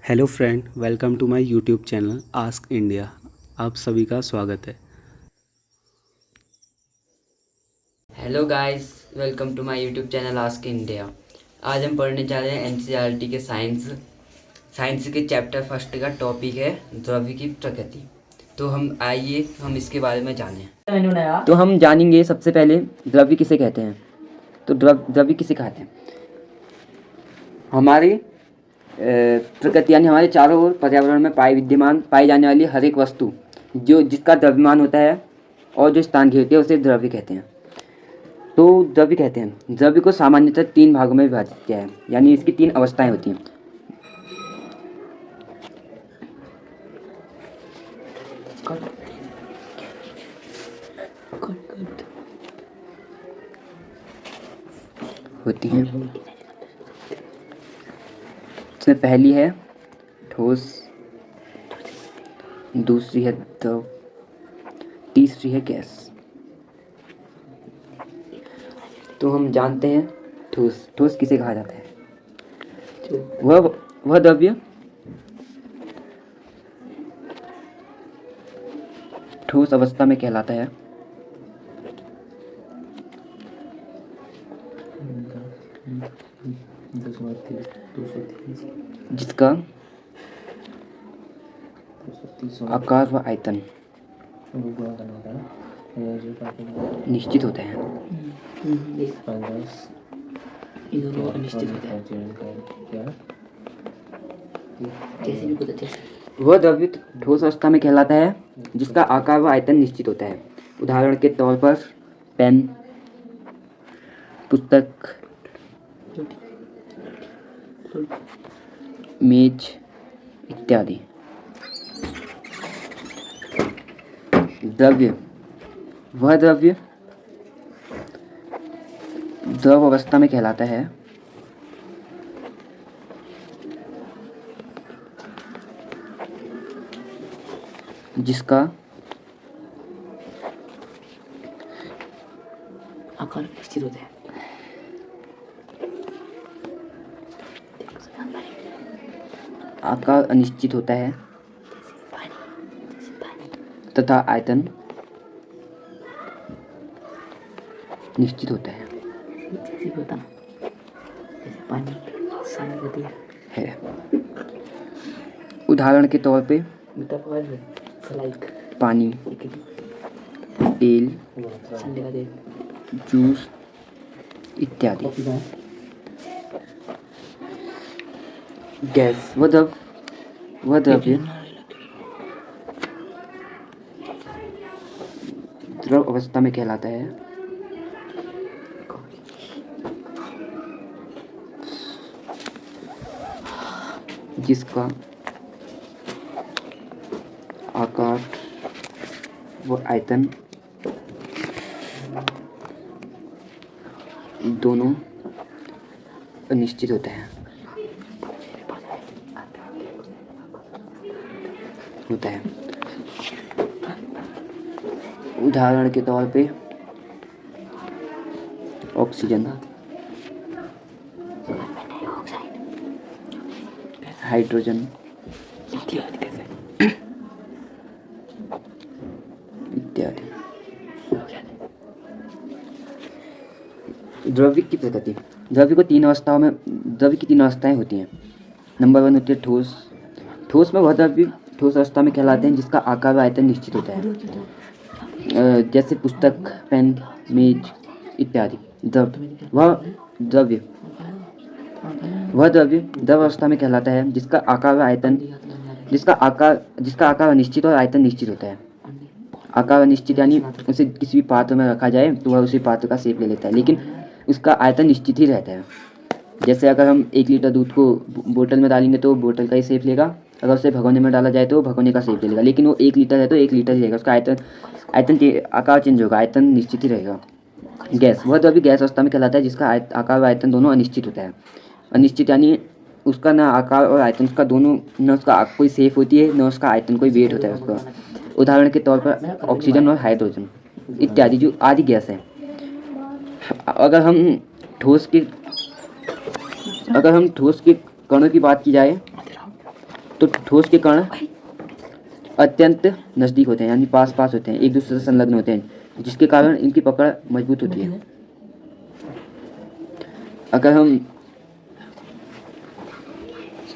Hello friend, welcome to my YouTube channel ask India. आप सभी का स्वागत है। Hello guys, welcome to my YouTube channel ask India. आज हम पढ़ने जा रहे हैं एनसीईआरटी के साइंस के चैप्टर फर्स्ट का टॉपिक है द्रव्य की प्रकृति। तो हम इसके बारे में जानें। तो हम जानेंगे सबसे पहले द्रव्य किसे कहते हैं। तो द्रव्य किसे कहते हैं? हमारी प्रकृति यानी हमारे चारों ओर पर्यावरण में पाई जाने वाली हर एक वस्तु जिसका द्रव्यमान होता है और जो स्थान घेरती है उसे द्रव्य कहते हैं। तो द्रव्य कहते हैं, द्रव्य को सामान्यतः 3 भागों में विभाजित किया है, यानी इसकी 3 अवस्थाएं होती हैं। इसमें पहली है ठोस, दूसरी है द्रव, तीसरी है गैस। तो हम जानते हैं ठोस किसे कहा जाता है? वह द्रव्य ठोस अवस्था में कहलाता है जिसका आकार व आयतन निश्चित होता है। वह द्रव्य ठोस अवस्था में कहलाता है जिसका आकार व आयतन निश्चित होता है। उदाहरण के तौर पर पेन, पुस्तक, मेज इत्यादि। वह द्रव्य द्रव अवस्था में कहलाता है जिसका आकार निश्चित होता है। आकार अनिश्चित होता है तथा आयतन निश्चित होता है। उदाहरण के तौर पे पानी, तेल, जूस इत्यादि। गैस वह द्रव्य द्रव अवस्था में कहलाता है जिसका आकार व आयतन दोनों अनिश्चित होते हैं। उदाहरण के तौर पे ऑक्सीजन, हाइड्रोजन इत्यादि। द्रव्य की प्रकृति। द्रव्य की 3 अवस्थाएं होती हैं। नंबर 1 होती है ठोस। ठोस में वह द्रव्य ठोस अवस्था में कहलाते हैं जिसका आकार व आयतन निश्चित होता है, जैसे पुस्तक, पेन, मेज इत्यादि। वह द्रव्य द्रव अवस्था में कहलाता है जिसका आकार अनिश्चित और आयतन निश्चित होता है। आकार अनिश्चित यानी उसे किसी भी पात्र में रखा जाए तो वह उसी पात्र का शेप ले लेता है, लेकिन उसका आयतन निश्चित ही रहता है। जैसे अगर हम 1 लीटर दूध को बोतल में डालेंगे तो बोतल का ही शेप लेगा, अगर उसे भगोने में डाला जाए तो भगोने का शेप ले लेगा, लेकिन वो 1 लीटर है तो 1 लीटर ही रहेगा, उसका आकार चेंज होगा, आयतन निश्चित ही रहेगा। गैस वह द्रव्य गैस अवस्था में कहलाता है जिसका आकार व आयतन दोनों अनिश्चित होता है। अनिश्चित यानी उसका ना आकार और आयतन उसका दोनों, न उसका कोई शेप होती है, न उसका आयतन कोई वेट होता है उसका। उदाहरण के तौर पर ऑक्सीजन और हाइड्रोजन इत्यादि जो आदि गैस है। अगर हम ठोस के कणों की बात की जाए तो ठोस के कण अत्यंत नज़दीक होते हैं, यानी पास पास होते हैं, एक दूसरे से संलग्न होते हैं, जिसके कारण इनकी पकड़ मजबूत होती है। अगर हम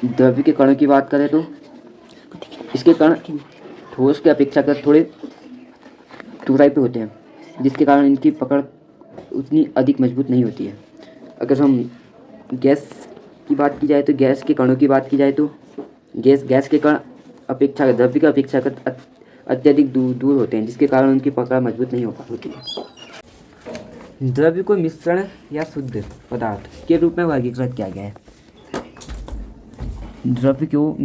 द्रव्य के कणों की बात करें तो इसके कण ठोस के अपेक्षाकृत थोड़े टूराई पे होते हैं, जिसके कारण इनकी पकड़ उतनी अधिक मजबूत नहीं होती है। अगर हम गैस की बात की जाए तो गैस के कणों की बात की जाए तो गैस के कण अपेक्षा द्रव्य के अपेक्षाकृत अत्यधिक दूर होते हैं, जिसके कारण उनकी पकड़ मजबूत नहीं हो होती है। द्रव्य को मिश्रण या शुद्ध पदार्थ के रूप में वर्गीकृत किया गया है। द्रव्य को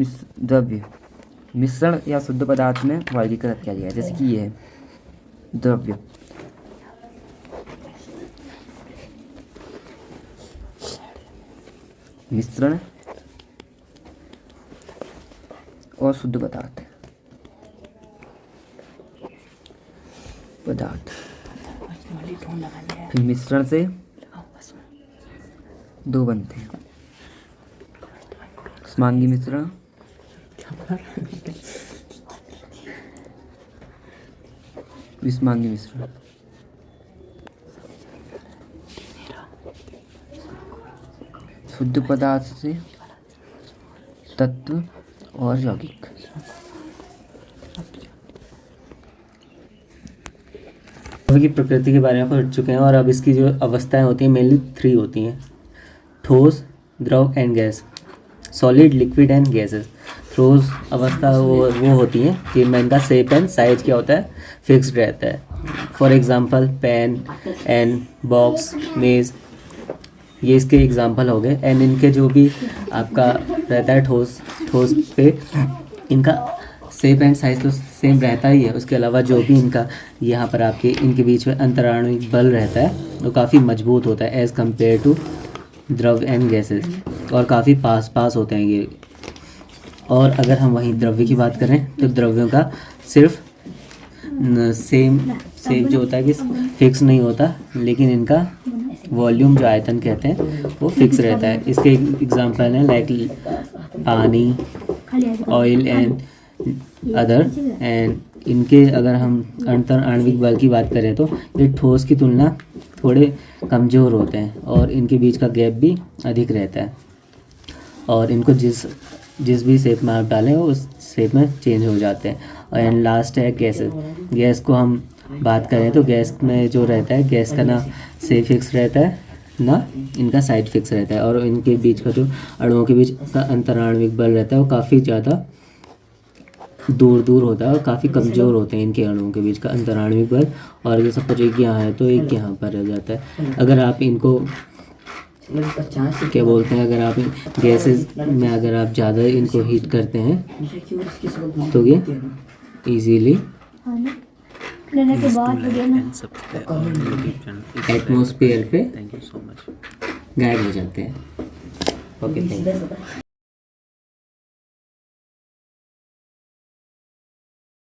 मिश्रण या शुद्ध पदार्थ में वर्गीकृत किया गया है। जैसे कि ये है द्रव्य, मिश्रण और शुद्ध पदार्थ फिर मिश्रण से दो बनते हैं, समांगी मिश्रण विषमांगी मिश्रण। शुद्ध पदार्थ से तत्व और यौगिक। द्रव्य की प्रकृति के बारे में पढ़ चुके हैं और अब इसकी जो अवस्थाएं होती हैं मेनली 3 होती हैं, ठोस, द्रव and gas, solid, liquid and gases. ठोस अवस्था वो होती हैं जिनमें इनका शेप एंड साइज क्या होता है, फिक्स्ड रहता है। For example pen and box, मेज़, ये इसके एग्जांपल हो गए। एंड इनके जो भी आपका रहता है ठोस पे इनका शेप एंड साइज तो सेम रहता ही है, उसके अलावा जो भी इनका यहाँ पर आपके इनके बीच में अंतराणुविक बल रहता है वो काफ़ी मजबूत होता है एज़ कम्पेयर टू द्रव एंड गैसेस, और काफ़ी पास होते हैं ये। और अगर हम वहीं द्रव्य की बात करें तो द्रव्यों का सिर्फ सेम शेप जो होता है कि फिक्स नहीं होता, लेकिन इनका वॉल्यूम जो आयतन कहते हैं वो फिक्स रहता है। इसके एग्जांपल हैं लाइक पानी, ऑयल एंड अदर। एंड इनके अगर हम अंतर आणविक बल की बात करें तो ये ठोस की तुलना थोड़े कमज़ोर होते हैं और इनके बीच का गैप भी अधिक रहता है, और इनको जिस भी शेप में आप डालें वो उस शेप में चेंज हो जाते हैं। एंड लास्ट है गैसेस। गैस को हम बात करें तो गैस में जो रहता है, गैस का ना शेप फिक्स रहता है ना इनका साइड फिक्स रहता है, और इनके बीच का जो अणुओं के बीच का अंतराणविक बल रहता है वो काफ़ी ज़्यादा दूर होता है और काफ़ी कमज़ोर होते हैं इनके अणुओं के बीच का अंतराणविक बल। और ये सपोज एक यहाँ है तो एक यहाँ पर रह जाता है। अगर आप इनको क्या बोलते हैं, अगर आप गैसेस में अगर आप ज़्यादा इनको हीट करते हैं तो ये इजीली एटमॉस्फेयर पे गायब हो जाते हैं। Okay, thank you.